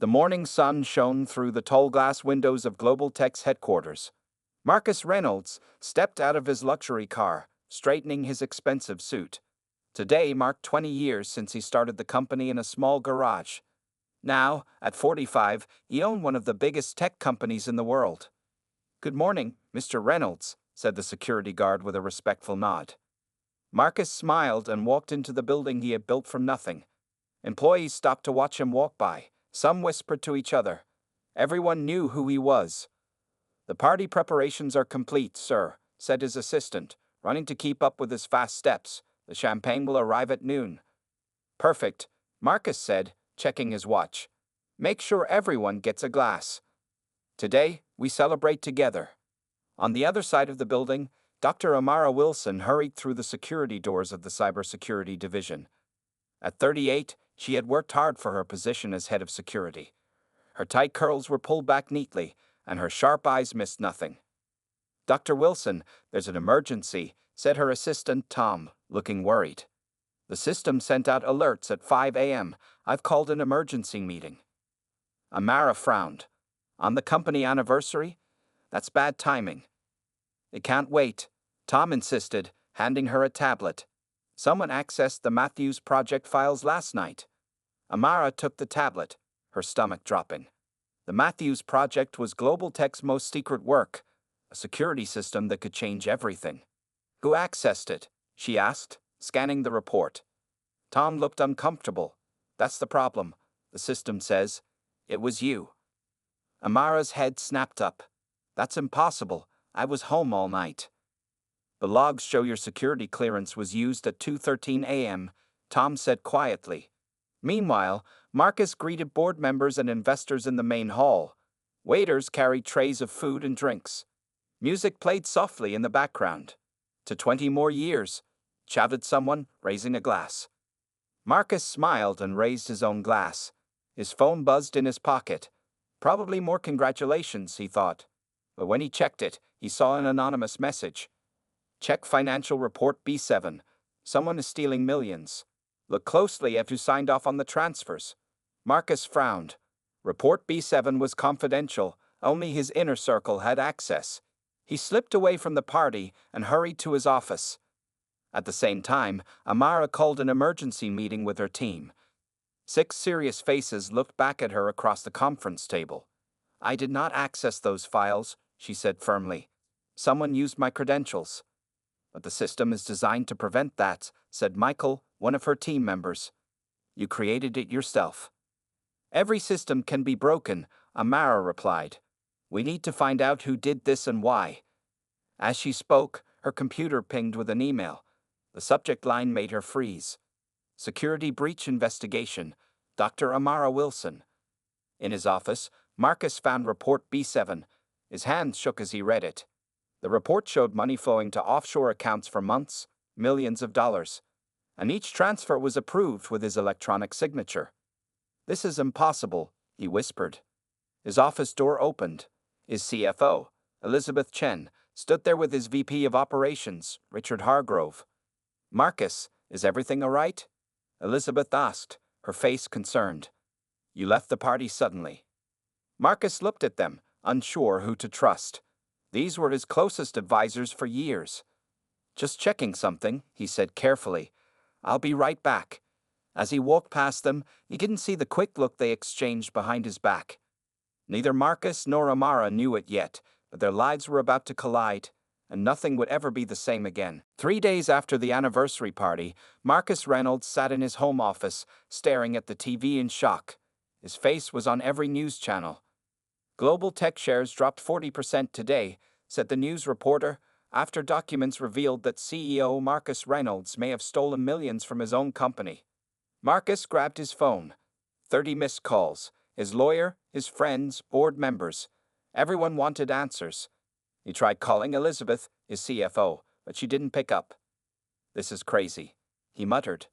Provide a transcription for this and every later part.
The morning sun shone through the tall glass windows of Global Tech's headquarters. Marcus Reynolds stepped out of his luxury car, straightening his expensive suit. Today marked 20 years since he started the company in a small garage. Now, at 45, he owned one of the biggest tech companies in the world. "Good morning, Mr. Reynolds," said the security guard with a respectful nod. Marcus smiled and walked into the building he had built from nothing. Employees stopped to watch him walk by. Some whispered to each other. Everyone knew who he was. "The party preparations are complete, sir," said his assistant, running to keep up with his fast steps. "The champagne will arrive at noon." "Perfect," Marcus said, checking his watch. "Make sure everyone gets a glass. Today, we celebrate together." On the other side of the building, Dr. Amara Wilson hurried through the security doors of the cybersecurity division. At 38, she had worked hard for her position as head of security. Her tight curls were pulled back neatly, and her sharp eyes missed nothing. "Dr. Wilson, there's an emergency," said her assistant Tom, looking worried. "The system sent out alerts at 5 a.m. I've called an emergency meeting." Amara frowned. "On the company anniversary? That's bad timing." "It can't wait," Tom insisted, handing her a tablet. "Someone accessed the Matthews project files last night." Amara took the tablet, her stomach dropping. The Matthews project was Global Tech's most secret work, a security system that could change everything. "Who accessed it?" she asked, scanning the report. Tom looked uncomfortable. "That's the problem. The system says it was you." Amara's head snapped up. "That's impossible. I was home all night." "The logs show your security clearance was used at 2:13 a.m., Tom said quietly. Meanwhile, Marcus greeted board members and investors in the main hall. Waiters carried trays of food and drinks. Music played softly in the background. "To 20 more years," shouted someone, raising a glass. Marcus smiled and raised his own glass. His phone buzzed in his pocket. Probably more congratulations, he thought. But when he checked it, he saw an anonymous message. "Check financial report B7. Someone is stealing millions. Look closely if you signed off on the transfers." Marcus frowned. Report B7 was confidential. Only his inner circle had access. He slipped away from the party and hurried to his office. At the same time, Amara called an emergency meeting with her team. 6 serious faces looked back at her across the conference table. "I did not access those files," she said firmly. "Someone used my credentials." "But the system is designed to prevent that," said Michael, one of her team members. "You created it yourself." "Every system can be broken," Amara replied. "We need to find out who did this and why." As she spoke, her computer pinged with an email. The subject line made her freeze. "Security breach investigation. Dr. Amara Wilson." In his office, Marcus found report B7. His hands shook as he read it. The report showed money flowing to offshore accounts for months, millions of dollars. And each transfer was approved with his electronic signature. "This is impossible," he whispered. His office door opened. His CFO, Elizabeth Chen, stood there with his VP of Operations, Richard Hargrove. "Marcus, is everything all right?" Elizabeth asked, her face concerned. "You left the party suddenly." Marcus looked at them, unsure who to trust. These were his closest advisors for years. "Just checking something," he said carefully. "I'll be right back." As he walked past them, he didn't see the quick look they exchanged behind his back. Neither Marcus nor Amara knew it yet, but their lives were about to collide, and nothing would ever be the same again. 3 days after the anniversary party, Marcus Reynolds sat in his home office, staring at the TV in shock. His face was on every news channel. "Global Tech shares dropped 40% today," said the news reporter, after documents revealed that CEO Marcus Reynolds may have stolen millions from his own company. Marcus grabbed his phone. 30 missed calls. His lawyer, his friends, board members. Everyone wanted answers. He tried calling Elizabeth, his CFO, but she didn't pick up. "This is crazy," he muttered.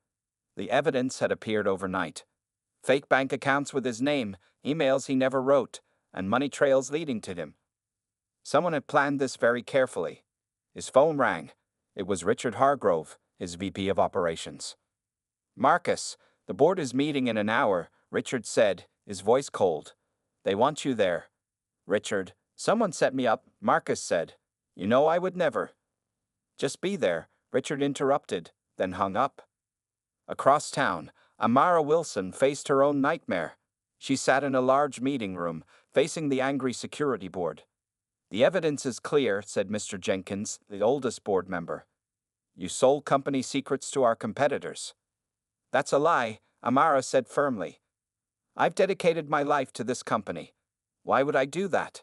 The evidence had appeared overnight. Fake bank accounts with his name, emails he never wrote, and money trails leading to him. Someone had planned this very carefully. His phone rang. It was Richard Hargrove, his VP of Operations. "Marcus, the board is meeting in an hour," Richard said, his voice cold. They want you there. Richard, someone set me up, Marcus said. You know I would never. Just be there, Richard interrupted, then hung up. Across town, Amara Wilson faced her own nightmare. She sat in a large meeting room, facing the angry security board. The evidence is clear, said Mr. Jenkins, the oldest board member. You sold company secrets to our competitors. That's a lie, Amara said firmly. I've dedicated my life to this company. Why would I do that?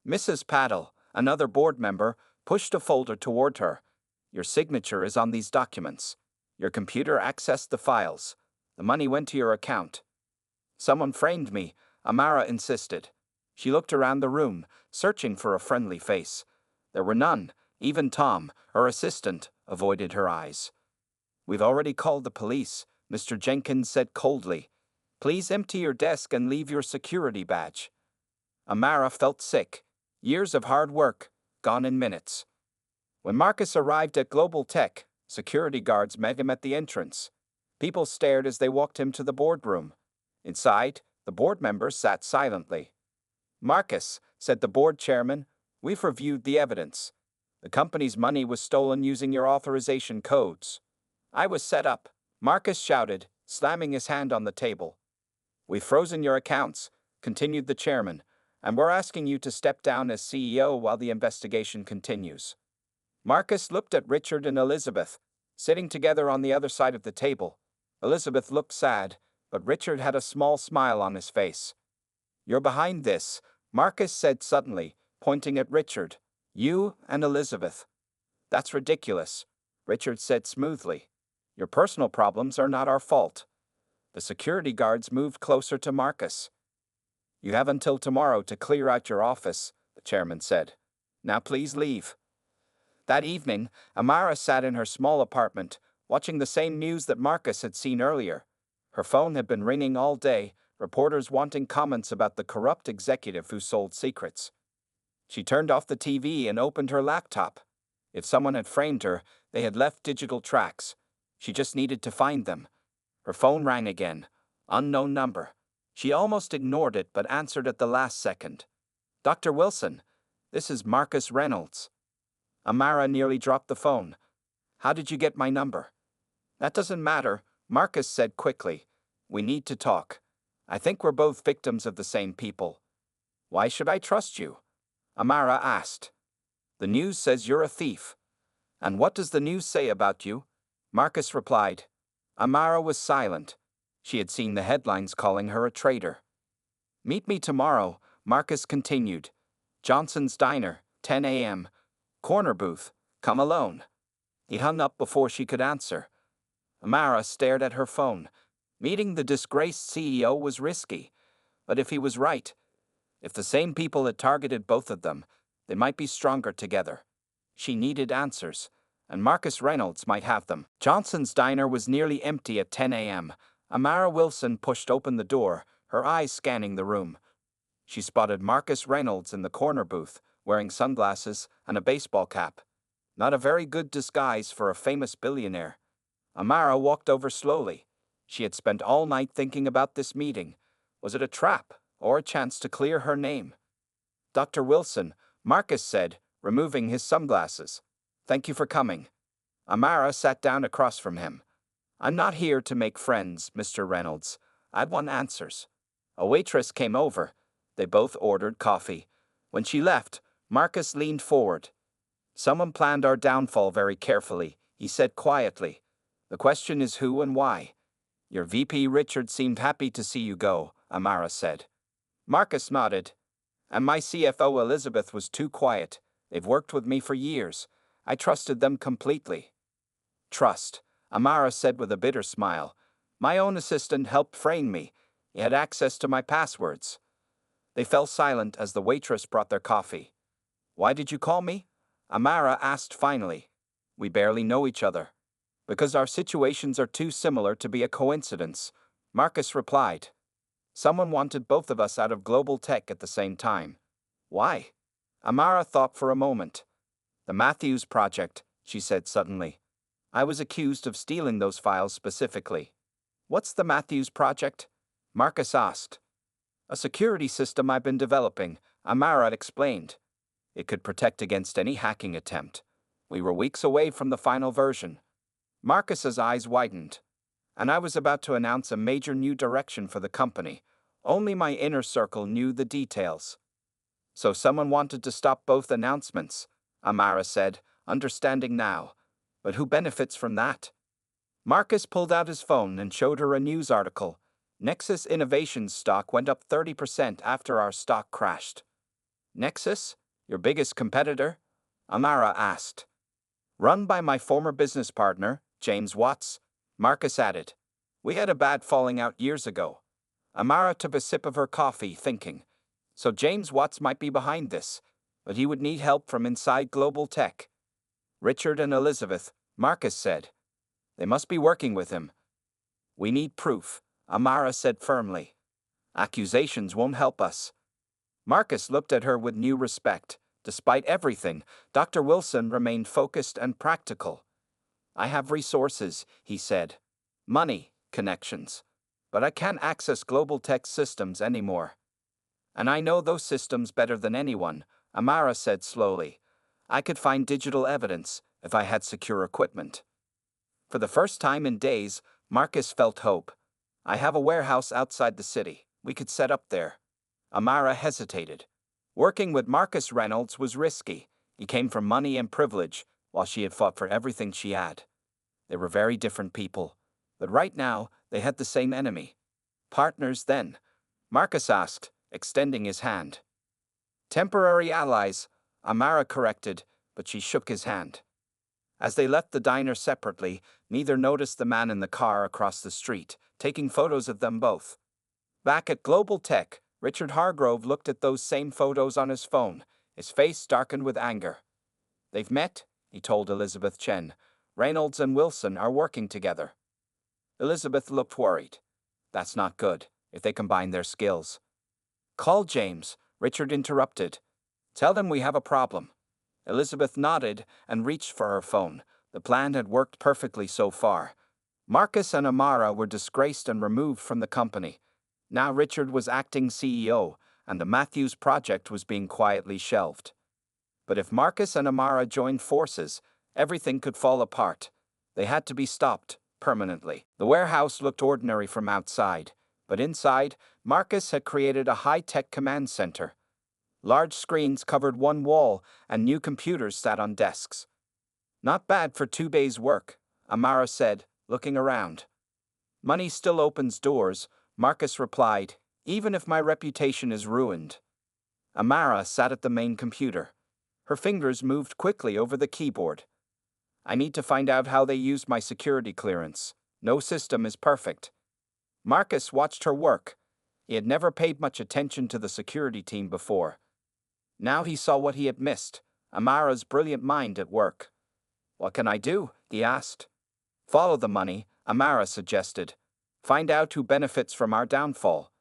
Mrs. Paddle, another board member, pushed a folder toward her. Your signature is on these documents. Your computer accessed the files. The money went to your account. Someone framed me, Amara insisted. She looked around the room, searching for a friendly face. There were none. Even Tom, her assistant, avoided her eyes. We've already called the police, Mr. Jenkins said coldly. Please empty your desk and leave your security badge. Amara felt sick. Years of hard work, gone in minutes. When Marcus arrived at Global Tech, security guards met him at the entrance. People stared as they walked him to the boardroom. Inside, the board members sat silently. Marcus, said the board chairman, we've reviewed the evidence. The company's money was stolen using your authorization codes. I was set up, Marcus shouted, slamming his hand on the table. We've frozen your accounts, continued the chairman, and we're asking you to step down as CEO while the investigation continues. Marcus looked at Richard and Elizabeth, sitting together on the other side of the table. Elizabeth looked sad, but Richard had a small smile on his face. You're behind this, Marcus said suddenly, pointing at Richard. You and Elizabeth. That's ridiculous, Richard said smoothly. Your personal problems are not our fault. The security guards moved closer to Marcus. You have until tomorrow to clear out your office, the chairman said. Now please leave. That evening, Amara sat in her small apartment, watching the same news that Marcus had seen earlier. Her phone had been ringing all day, reporters wanting comments about the corrupt executive who sold secrets. She turned off the TV and opened her laptop. If someone had framed her, they had left digital tracks. She just needed to find them. Her phone rang again. Unknown number. She almost ignored it but answered at the last second. Dr. Wilson, this is Marcus Reynolds. Amara nearly dropped the phone. How did you get my number? That doesn't matter, Marcus said quickly. We need to talk. I think we're both victims of the same people. Why should I trust you? Amara asked. The news says you're a thief. And what does the news say about you? Marcus replied. Amara was silent. She had seen the headlines calling her a traitor. Meet me tomorrow, Marcus continued. Johnson's Diner, 10 a.m. Corner booth, come alone. He hung up before she could answer. Amara stared at her phone. Meeting the disgraced CEO was risky. But if he was right, if the same people had targeted both of them, they might be stronger together. She needed answers, and Marcus Reynolds might have them. Johnson's Diner was nearly empty at 10 a.m. Amara Wilson pushed open the door, her eyes scanning the room. She spotted Marcus Reynolds in the corner booth, wearing sunglasses and a baseball cap. Not a very good disguise for a famous billionaire. Amara walked over slowly. She had spent all night thinking about this meeting. Was it a trap, or a chance to clear her name? Dr. Wilson, Marcus said, removing his sunglasses. Thank you for coming. Amara sat down across from him. I'm not here to make friends, Mr. Reynolds. I want answers. A waitress came over. They both ordered coffee. When she left, Marcus leaned forward. Someone planned our downfall very carefully, he said quietly. The question is who and why. Your VP Richard seemed happy to see you go, Amara said. Marcus nodded. And my CFO Elizabeth was too quiet. They've worked with me for years. I trusted them completely. Trust, Amara said with a bitter smile. My own assistant helped frame me. He had access to my passwords. They fell silent as the waitress brought their coffee. Why did you call me? Amara asked finally. We barely know each other. Because our situations are too similar to be a coincidence, Marcus replied. Someone wanted both of us out of Global Tech at the same time. Why? Amara thought for a moment. The Matthews Project, she said suddenly. I was accused of stealing those files specifically. What's the Matthews Project? Marcus asked. A security system I've been developing, Amara explained. It could protect against any hacking attempt. We were weeks away from the final version. Marcus's eyes widened. And I was about to announce a major new direction for the company. Only my inner circle knew the details. So someone wanted to stop both announcements, Amara said, understanding now. But who benefits from that? Marcus pulled out his phone and showed her a news article. Nexus Innovations stock went up 30% after our stock crashed. Nexus? Your biggest competitor? Amara asked. Run by my former business partner, James Watts, Marcus added. We had a bad falling out years ago. Amara took a sip of her coffee, thinking. So James Watts might be behind this, but he would need help from inside Global Tech. Richard and Elizabeth, Marcus said. They must be working with him. We need proof, Amara said firmly. Accusations won't help us. Marcus looked at her with new respect. Despite everything, Dr. Wilson remained focused and practical. I have resources, he said. Money, connections. But I can't access Global Tech systems anymore. And I know those systems better than anyone, Amara said slowly. I could find digital evidence if I had secure equipment. For the first time in days, Marcus felt hope. I have a warehouse outside the city. We could set up there. Amara hesitated. Working with Marcus Reynolds was risky. He came from money and privilege, while she had fought for everything she had. They were very different people, but right now they had the same enemy. Partners then? Marcus asked, extending his hand. Temporary allies, Amara corrected, but she shook his hand. As they left the diner separately, neither noticed the man in the car across the street, taking photos of them both. Back at Global Tech, Richard Hargrove looked at those same photos on his phone, his face darkened with anger. They've met, he told Elizabeth Chen. Reynolds and Wilson are working together. Elizabeth looked worried. That's not good, if they combine their skills. Call James, Richard interrupted. Tell them we have a problem. Elizabeth nodded and reached for her phone. The plan had worked perfectly so far. Marcus and Amara were disgraced and removed from the company. Now Richard was acting CEO, and the Matthews project was being quietly shelved. But if Marcus and Amara joined forces, everything could fall apart. They had to be stopped, permanently. The warehouse looked ordinary from outside, but inside, Marcus had created a high-tech command center. Large screens covered one wall, and new computers sat on desks. Not bad for 2 days' work, Amara said, looking around. Money still opens doors, Marcus replied, even if my reputation is ruined. Amara sat at the main computer. Her fingers moved quickly over the keyboard. I need to find out how they used my security clearance. No system is perfect. Marcus watched her work. He had never paid much attention to the security team before. Now he saw what he had missed, Amara's brilliant mind at work. What can I do? He asked. Follow the money, Amara suggested. Find out who benefits from our downfall.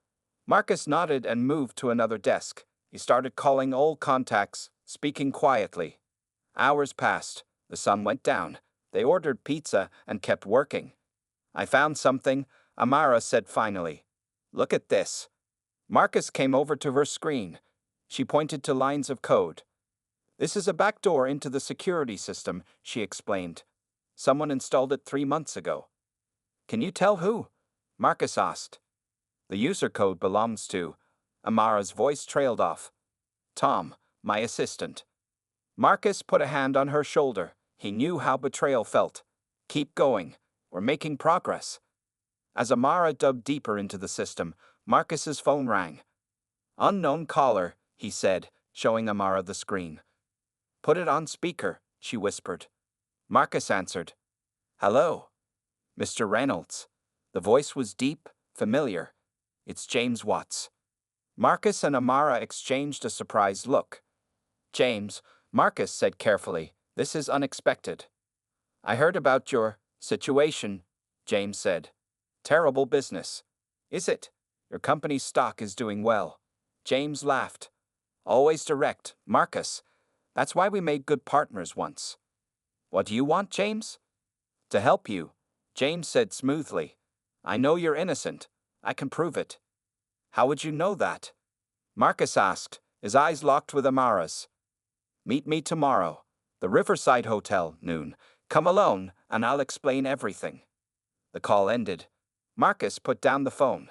Marcus nodded and moved to another desk. He started calling old contacts, speaking quietly. Hours passed. The sun went down. They ordered pizza and kept working. I found something, Amara said finally. Look at this. Marcus came over to her screen. She pointed to lines of code. This is a backdoor into the security system, she explained. Someone installed it 3 months ago. Can you tell who? Marcus asked. The user code belongs to... Amara's voice trailed off. Tom, my assistant. Marcus put a hand on her shoulder. He knew how betrayal felt. Keep going. We're making progress. As Amara dug deeper into the system, Marcus's phone rang. Unknown caller, he said, showing Amara the screen. Put it on speaker, she whispered. Marcus answered. Hello. Mr. Reynolds. The voice was deep, familiar. It's James Watts. Marcus and Amara exchanged a surprised look. James, Marcus said carefully, this is unexpected. I heard about your situation, James said. Terrible business. Is it? Your company's stock is doing well. James laughed. Always direct, Marcus. That's why we made good partners once. What do you want, James? To help you, James said smoothly. I know you're innocent. I can prove it. How would you know that? Marcus asked, his eyes locked with Amara's. Meet me tomorrow. The Riverside Hotel, noon. Come alone, and I'll explain everything. The call ended. Marcus put down the phone.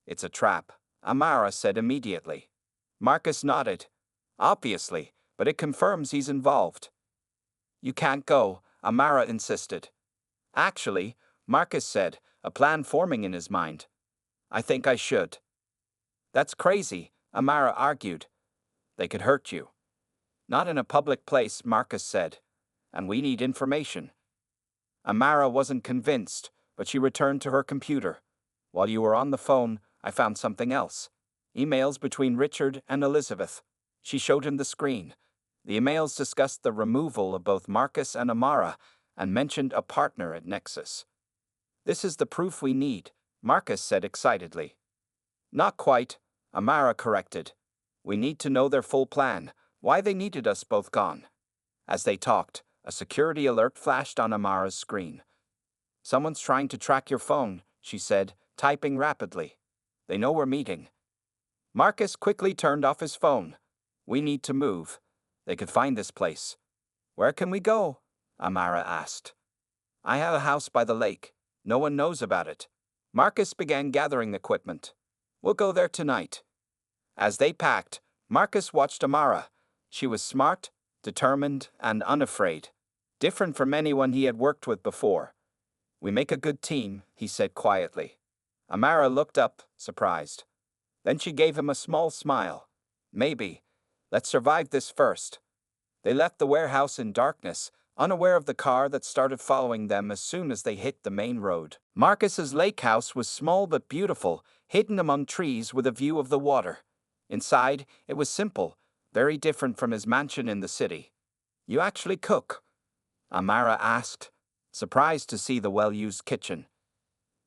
It's a trap, Amara said immediately. Marcus nodded. Obviously, but it confirms he's involved. You can't go, Amara insisted. Actually, Marcus said, a plan forming in his mind. I think I should. That's crazy, Amara argued. They could hurt you. Not in a public place, Marcus said. And we need information. Amara wasn't convinced, but she returned to her computer. While you were on the phone, I found something else. Emails between Richard and Elizabeth. She showed him the screen. The emails discussed the removal of both Marcus and Amara and mentioned a partner at Nexus. This is the proof we need, Marcus said excitedly. Not quite, Amara corrected. We need to know their full plan, why they needed us both gone. As they talked, a security alert flashed on Amara's screen. Someone's trying to track your phone, she said, typing rapidly. They know we're meeting. Marcus quickly turned off his phone. We need to move. They could find this place. Where can we go? Amara asked. I have a house by the lake. No one knows about it. Marcus began gathering equipment. We'll go there tonight. As they packed, Marcus watched Amara. She was smart, determined, and unafraid. Different from anyone he had worked with before. We make a good team, he said quietly. Amara looked up, surprised. Then she gave him a small smile. Maybe. Let's survive this first. They left the warehouse in darkness, unaware of the car that started following them as soon as they hit the main road. Marcus's lake house was small but beautiful, hidden among trees with a view of the water. Inside, it was simple, very different from his mansion in the city. You actually cook? Amara asked, surprised to see the well-used kitchen.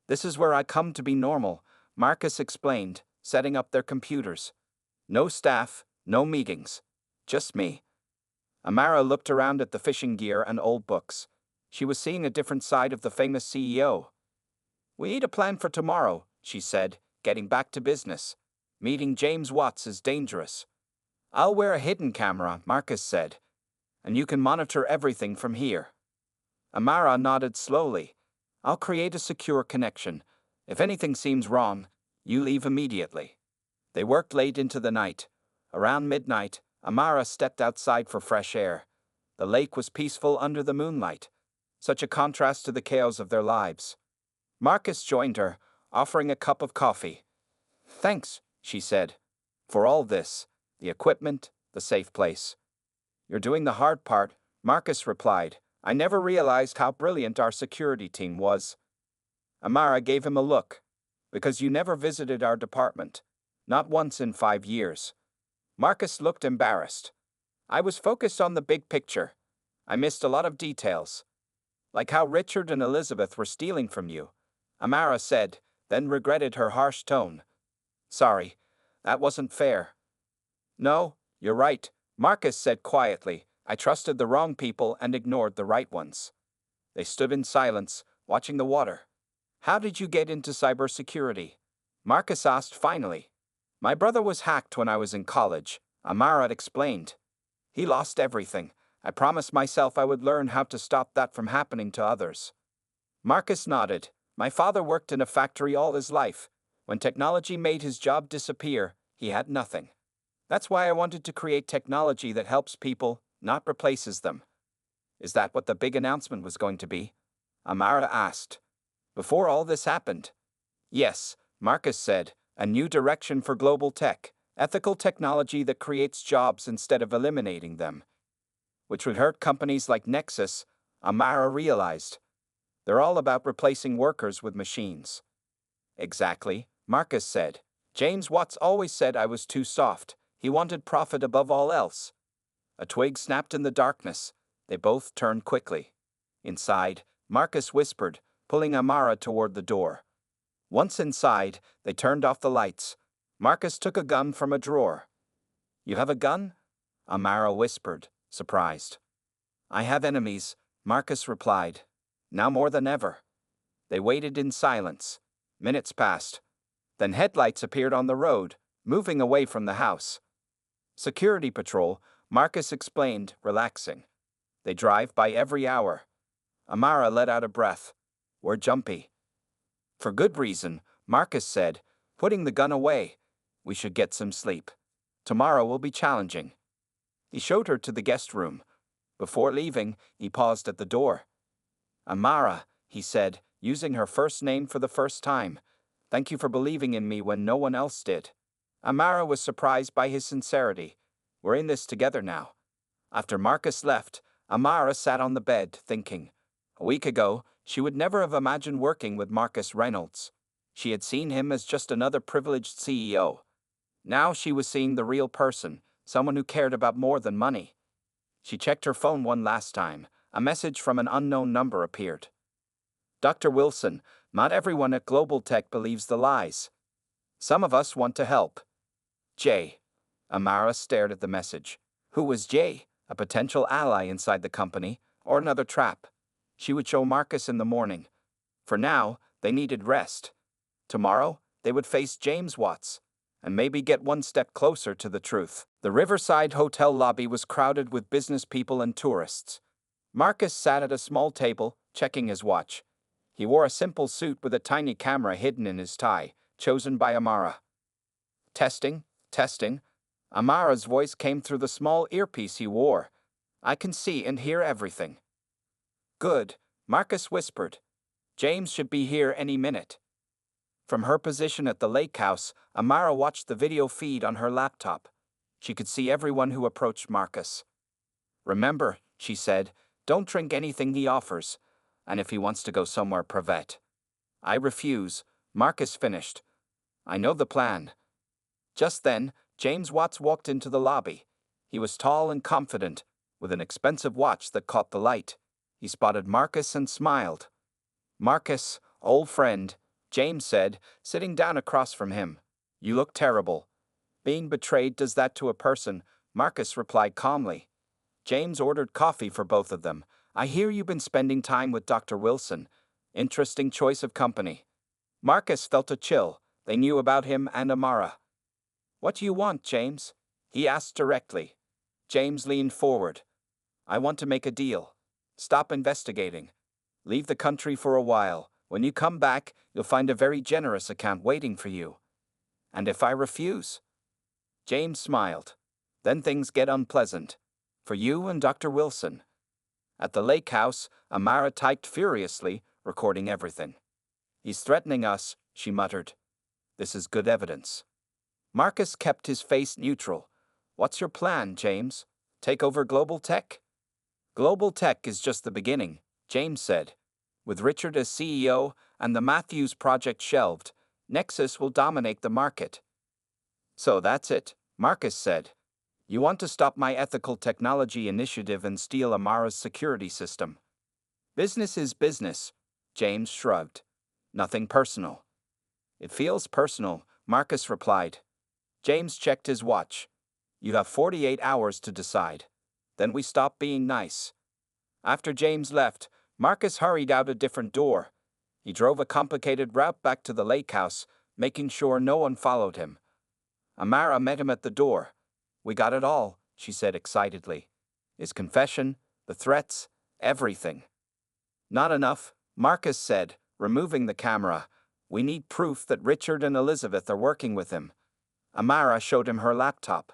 This is where I come to be normal, Marcus explained, setting up their computers. No staff, no meetings. Just me. Amara looked around at the fishing gear and old books. She was seeing a different side of the famous CEO. We need a plan for tomorrow, she said, getting back to business. Meeting James Watts is dangerous. I'll wear a hidden camera, Marcus said. And you can monitor everything from here. Amara nodded slowly. I'll create a secure connection. If anything seems wrong, you leave immediately. They worked late into the night. Around midnight, Amara stepped outside for fresh air. The lake was peaceful under the moonlight. Such a contrast to the chaos of their lives. Marcus joined her, offering a cup of coffee. Thanks, she said. For all this, the equipment, the safe place. You're doing the hard part, Marcus replied. I never realized how brilliant our security team was. Amara gave him a look. Because you never visited our department. Not once in 5 years. Marcus looked embarrassed. I was focused on the big picture. I missed a lot of details. Like how Richard and Elizabeth were stealing from you, Amara said, then regretted her harsh tone. Sorry, that wasn't fair. No, you're right, Marcus said quietly. I trusted the wrong people and ignored the right ones. They stood in silence, watching the water. How did you get into cybersecurity? Marcus asked finally. My brother was hacked when I was in college, Amara explained. He lost everything. I promised myself I would learn how to stop that from happening to others. Marcus nodded. My father worked in a factory all his life. When technology made his job disappear, he had nothing. That's why I wanted to create technology that helps people, not replaces them. Is that what the big announcement was going to be? Amara asked. Before all this happened? Yes, Marcus said, a new direction for global tech, ethical technology that creates jobs instead of eliminating them. Which would hurt companies like Nexus, Amara realized. They're all about replacing workers with machines. Exactly, Marcus said. James Watts always said I was too soft. He wanted profit above all else. A twig snapped in the darkness. They both turned quickly. Inside, Marcus whispered, pulling Amara toward the door. Once inside, they turned off the lights. Marcus took a gun from a drawer. You have a gun? Amara whispered, surprised. I have enemies, Marcus replied. Now more than ever. They waited in silence. Minutes passed. Then headlights appeared on the road, moving away from the house. Security patrol, Marcus explained, relaxing. They drive by every hour. Amara let out a breath. We're jumpy. For good reason, Marcus said, putting the gun away. We should get some sleep. Tomorrow will be challenging. He showed her to the guest room. Before leaving, he paused at the door. Amara, he said, using her first name for the first time. Thank you for believing in me when no one else did. Amara was surprised by his sincerity. We're in this together now. After Marcus left, Amara sat on the bed, thinking. A week ago, she would never have imagined working with Marcus Reynolds. She had seen him as just another privileged CEO. Now she was seeing the real person, someone who cared about more than money. She checked her phone one last time. A message from an unknown number appeared. Dr. Wilson, not everyone at Global Tech believes the lies. Some of us want to help. Jay. Amara stared at the message. Who was Jay? A potential ally inside the company, or another trap? She would show Marcus in the morning. For now, they needed rest. Tomorrow, they would face James Watts, and maybe get one step closer to the truth. The Riverside Hotel lobby was crowded with business people and tourists. Marcus sat at a small table, checking his watch. He wore a simple suit with a tiny camera hidden in his tie, chosen by Amara. Testing, testing. Amara's voice came through the small earpiece he wore. I can see and hear everything. Good, Marcus whispered. James should be here any minute. From her position at the lake house, Amara watched the video feed on her laptop. She could see everyone who approached Marcus. Remember, she said, don't drink anything he offers, and if he wants to go somewhere private. I refuse, Marcus finished. I know the plan. Just then, James Watts walked into the lobby. He was tall and confident, with an expensive watch that caught the light. He spotted Marcus and smiled. Marcus, old friend, James said, sitting down across from him. You look terrible. Being betrayed does that to a person, Marcus replied calmly. James ordered coffee for both of them. I hear you've been spending time with Dr. Wilson. Interesting choice of company. Marcus felt a chill. They knew about him and Amara. What do you want, James? He asked directly. James leaned forward. I want to make a deal. Stop investigating. Leave the country for a while. When you come back, you'll find a very generous account waiting for you. And if I refuse? James smiled. Then things get unpleasant. For you and Dr. Wilson. At the lake house, Amara typed furiously, recording everything. He's threatening us, she muttered. This is good evidence. Marcus kept his face neutral. What's your plan, James? Take over Global Tech? Global Tech is just the beginning, James said. With Richard as CEO and the Matthews project shelved, Nexus will dominate the market. So that's it, Marcus said. You want to stop my ethical technology initiative and steal Amara's security system. Business is business, James shrugged. Nothing personal. It feels personal, Marcus replied. James checked his watch. You have 48 hours to decide. Then we stop being nice. After James left, Marcus hurried out a different door. He drove a complicated route back to the lake house, making sure no one followed him. Amara met him at the door. We got it all, she said excitedly. His confession, the threats, everything. Not enough, Marcus said, removing the camera. We need proof that Richard and Elizabeth are working with him. Amara showed him her laptop.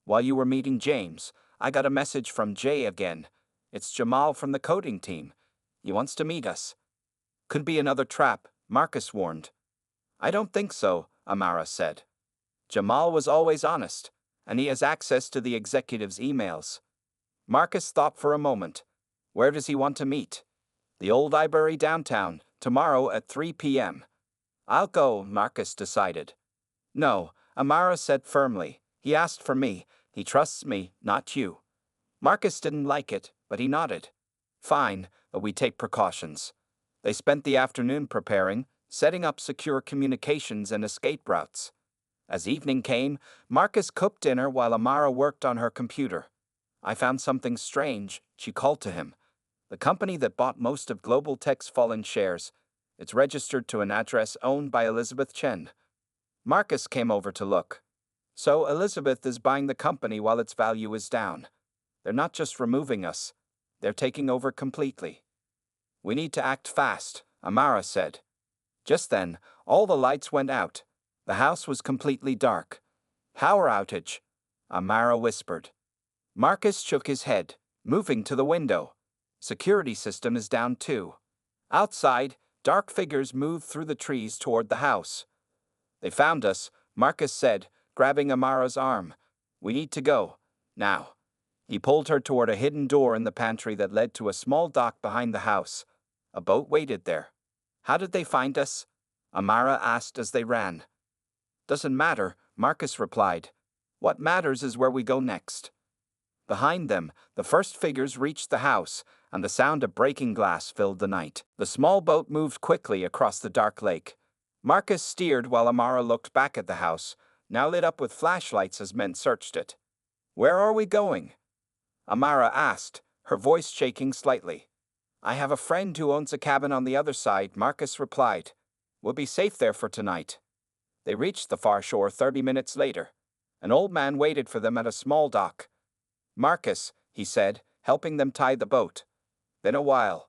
While you were meeting James, I got a message from Jay again. It's Jamal from the coding team. He wants to meet us. Could be another trap, Marcus warned. I don't think so, Amara said. Jamal was always honest, and he has access to the executive's emails. Marcus thought for a moment. Where does he want to meet? The old library downtown, tomorrow at 3 p.m. I'll go, Marcus decided. No, Amara said firmly. He asked for me. He trusts me, not you. Marcus didn't like it, but he nodded. Fine, but we take precautions. They spent the afternoon preparing, setting up secure communications and escape routes. As evening came, Marcus cooked dinner while Amara worked on her computer. I found something strange, she called to him. The company that bought most of Global Tech's fallen shares. It's registered to an address owned by Elizabeth Chen. Marcus came over to look. So Elizabeth is buying the company while its value is down. They're not just removing us, they're taking over completely. We need to act fast, Amara said. Just then, all the lights went out. The house was completely dark. Power outage, Amara whispered. Marcus shook his head, moving to the window. Security system is down too. Outside, dark figures moved through the trees toward the house. They found us, Marcus said, grabbing Amara's arm. We need to go. Now. He pulled her toward a hidden door in the pantry that led to a small dock behind the house. A boat waited there. How did they find us? Amara asked as they ran. Doesn't matter, Marcus replied. What matters is where we go next. Behind them, the first figures reached the house, and the sound of breaking glass filled the night. The small boat moved quickly across the dark lake. Marcus steered while Amara looked back at the house, now lit up with flashlights as men searched it. Where are we going? Amara asked, her voice shaking slightly. I have a friend who owns a cabin on the other side, Marcus replied. We'll be safe there for tonight. They reached the far shore 30 minutes later. An old man waited for them at a small dock. Marcus, he said, helping them tie the boat. Been a while.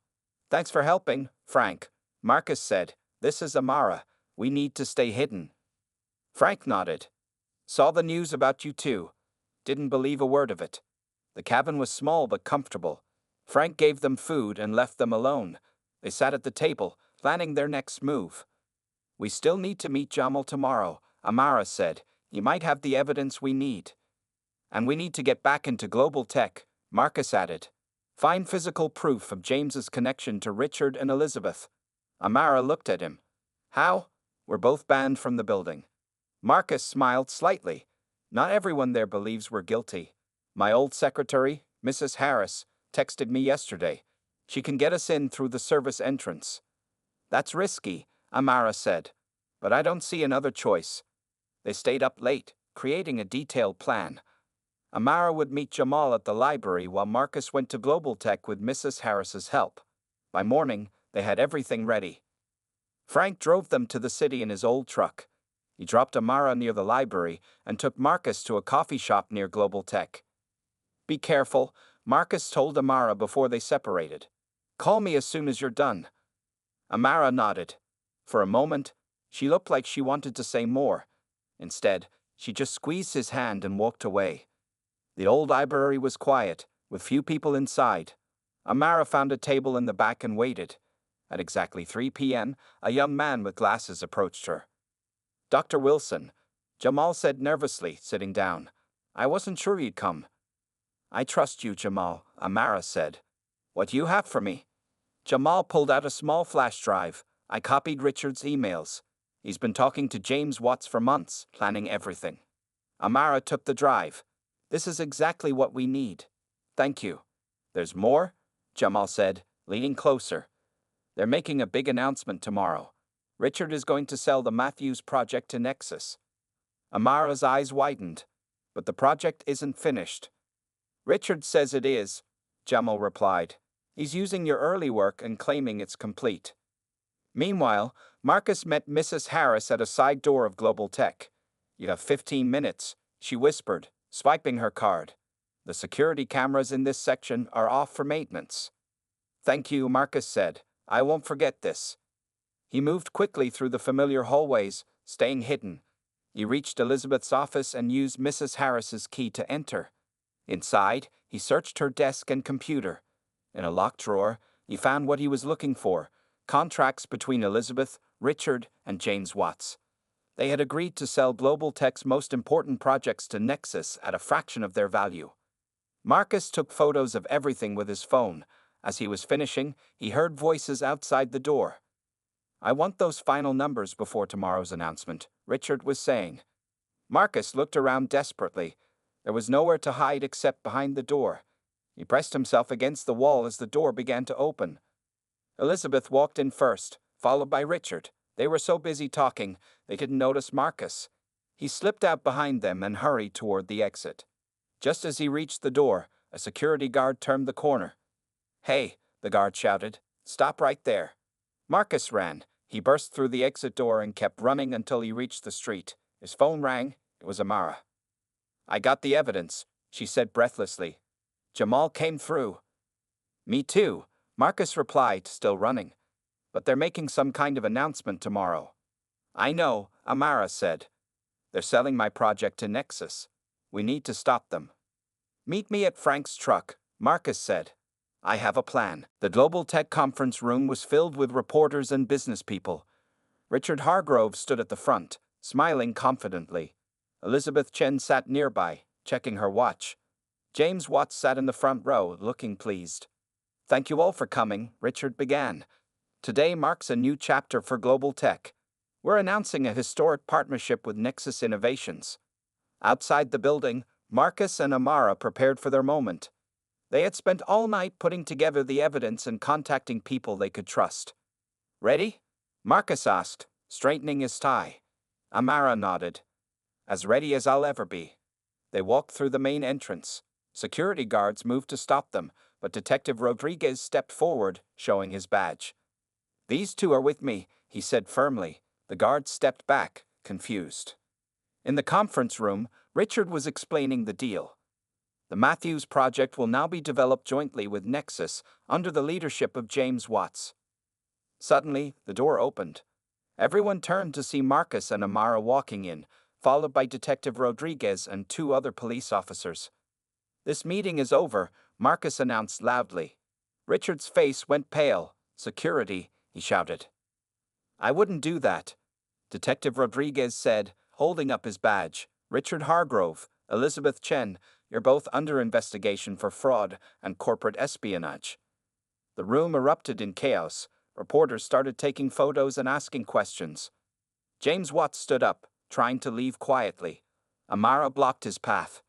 Thanks for helping, Frank. Marcus said, this is Amara. We need to stay hidden. Frank nodded. Saw the news about you too. Didn't believe a word of it. The cabin was small but comfortable. Frank gave them food and left them alone. They sat at the table, planning their next move. We still need to meet Jamal tomorrow, Amara said. He might have the evidence we need. And we need to get back into global tech, Marcus added. Find physical proof of James's connection to Richard and Elizabeth. Amara looked at him. How? We're both banned from the building. Marcus smiled slightly. Not everyone there believes we're guilty. My old secretary, Mrs. Harris, texted me yesterday. She can get us in through the service entrance. That's risky, Amara said. But I don't see another choice. They stayed up late, creating a detailed plan. Amara would meet Jamal at the library while Marcus went to Global Tech with Mrs. Harris's help. By morning, they had everything ready. Frank drove them to the city in his old truck. He dropped Amara near the library and took Marcus to a coffee shop near Global Tech. Be careful, Marcus told Amara before they separated. Call me as soon as you're done. Amara nodded. For a moment, she looked like she wanted to say more. Instead, she just squeezed his hand and walked away. The old library was quiet, with few people inside. Amara found a table in the back and waited. At exactly 3 p.m., a young man with glasses approached her. Dr. Wilson, Jamal said nervously, sitting down. I wasn't sure you'd come. I trust you, Jamal, Amara said. What do you have for me? Jamal pulled out a small flash drive. I copied Richard's emails. He's been talking to James Watts for months, planning everything. Amara took the drive. This is exactly what we need. Thank you. There's more? Jamal said, leaning closer. They're making a big announcement tomorrow. Richard is going to sell the Matthews project to Nexus. Amara's eyes widened. But the project isn't finished. Richard says it is, Jamal replied. He's using your early work and claiming it's complete. Meanwhile, Marcus met Mrs. Harris at a side door of Global Tech. You have 15 minutes, she whispered, swiping her card. The security cameras in this section are off for maintenance. Thank you, Marcus said. I won't forget this. He moved quickly through the familiar hallways, staying hidden. He reached Elizabeth's office and used Mrs. Harris's key to enter. Inside, he searched her desk and computer. In a locked drawer, he found what he was looking for: contracts between Elizabeth, Richard, and James Watts. They had agreed to sell Global Tech's most important projects to Nexus at a fraction of their value. Marcus took photos of everything with his phone. As he was finishing, he heard voices outside the door. I want those final numbers before tomorrow's announcement, Richard was saying. Marcus looked around desperately. There was nowhere to hide except behind the door. He pressed himself against the wall as the door began to open. Elizabeth walked in first, followed by Richard. They were so busy talking, they didn't notice Marcus. He slipped out behind them and hurried toward the exit. Just as he reached the door, a security guard turned the corner. Hey, the guard shouted. Stop right there. Marcus ran. He burst through the exit door and kept running until he reached the street. His phone rang. It was Amara. "I got the evidence," she said breathlessly. "Jamal came through." "Me too," Marcus replied, still running. "But they're making some kind of announcement tomorrow." "I know," Amara said. "They're selling my project to Nexus. We need to stop them." "Meet me at Frank's truck," Marcus said. "I have a plan." The Global Tech conference room was filled with reporters and business people. Richard Hargrove stood at the front, smiling confidently. Elizabeth Chen sat nearby, checking her watch. James Watts sat in the front row, looking pleased. "Thank you all for coming," Richard began. "Today marks a new chapter for Global Tech. We're announcing a historic partnership with Nexus Innovations." Outside the building, Marcus and Amara prepared for their moment. They had spent all night putting together the evidence and contacting people they could trust. "Ready?" Marcus asked, straightening his tie. Amara nodded. "As ready as I'll ever be." They walked through the main entrance. Security guards moved to stop them, but Detective Rodriguez stepped forward, showing his badge. "These two are with me," he said firmly. The guards stepped back, confused. In the conference room, Richard was explaining the deal. The Matthews project will now be developed jointly with Nexus under the leadership of James Watts. Suddenly, the door opened. Everyone turned to see Marcus and Amara walking in, followed by Detective Rodriguez and two other police officers. "This meeting is over," Marcus announced loudly. Richard's face went pale. "Security," he shouted. "I wouldn't do that," Detective Rodriguez said, holding up his badge. "Richard Hargrove, Elizabeth Chen, you're both under investigation for fraud and corporate espionage." The room erupted in chaos. Reporters started taking photos and asking questions. James Watts stood up, trying to leave quietly. Amara blocked his path.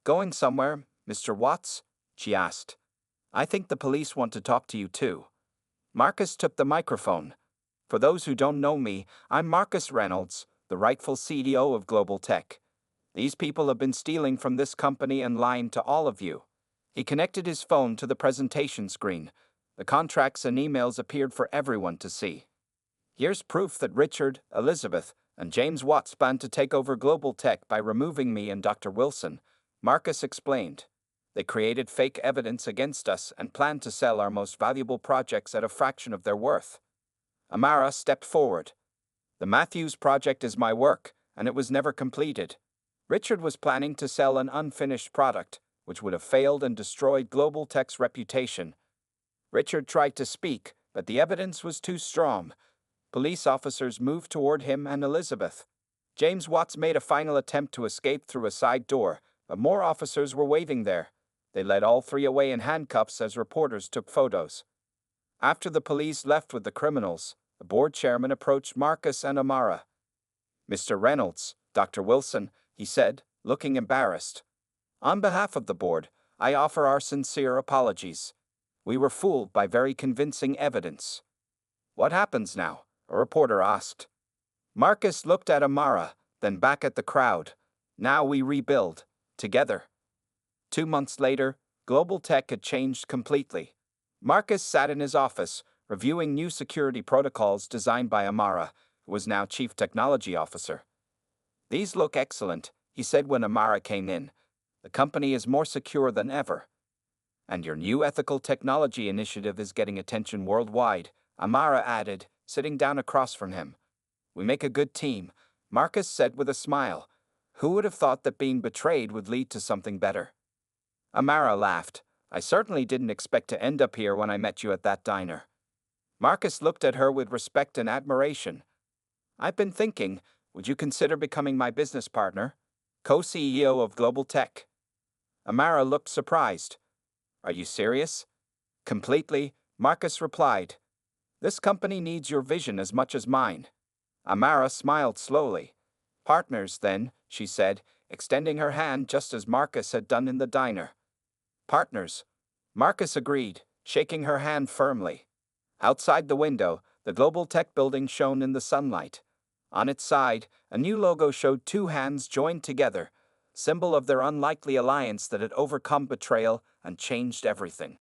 "Going somewhere, Mr. Watts?" she asked. "I think the police want to talk to you too." Marcus took the microphone. "For those who don't know me, I'm Marcus Reynolds, the rightful CEO of Global Tech. These people have been stealing from this company and lying to all of you." He connected his phone to the presentation screen. The contracts and emails appeared for everyone to see. "Here's proof that Richard, Elizabeth, and James Watts plan to take over Global Tech by removing me and Dr. Wilson," Marcus explained. "They created fake evidence against us and planned to sell our most valuable projects at a fraction of their worth." Amara stepped forward. "The Matthews project is my work, and it was never completed. Richard was planning to sell an unfinished product, which would have failed and destroyed Global Tech's reputation." Richard tried to speak, but the evidence was too strong. Police officers moved toward him and Elizabeth. James Watts made a final attempt to escape through a side door, but more officers were waiting there. They led all three away in handcuffs as reporters took photos. After the police left with the criminals, the board chairman approached Marcus and Amara. "Mr. Reynolds, Dr. Wilson," he said, looking embarrassed. "On behalf of the board, I offer our sincere apologies. We were fooled by very convincing evidence." "What happens now?" a reporter asked. Marcus looked at Amara, then back at the crowd. "Now we rebuild, together." 2 months later, Global Tech had changed completely. Marcus sat in his office, reviewing new security protocols designed by Amara, who was now Chief Technology Officer. "These look excellent," he said when Amara came in. "The company is more secure than ever." "And your new ethical technology initiative is getting attention worldwide," Amara added, sitting down across from him. "We make a good team," Marcus said with a smile. "Who would have thought that being betrayed would lead to something better?" Amara laughed. "I certainly didn't expect to end up here when I met you at that diner." Marcus looked at her with respect and admiration. "I've been thinking, would you consider becoming my business partner? Co-CEO of Global Tech?" Amara looked surprised. "Are you serious?" "Completely," Marcus replied. "This company needs your vision as much as mine." Amara smiled slowly. "Partners, then," she said, extending her hand just as Marcus had done in the diner. "Partners," Marcus agreed, shaking her hand firmly. Outside the window, the Global Tech building shone in the sunlight. On its side, a new logo showed two hands joined together, symbol of their unlikely alliance that had overcome betrayal and changed everything.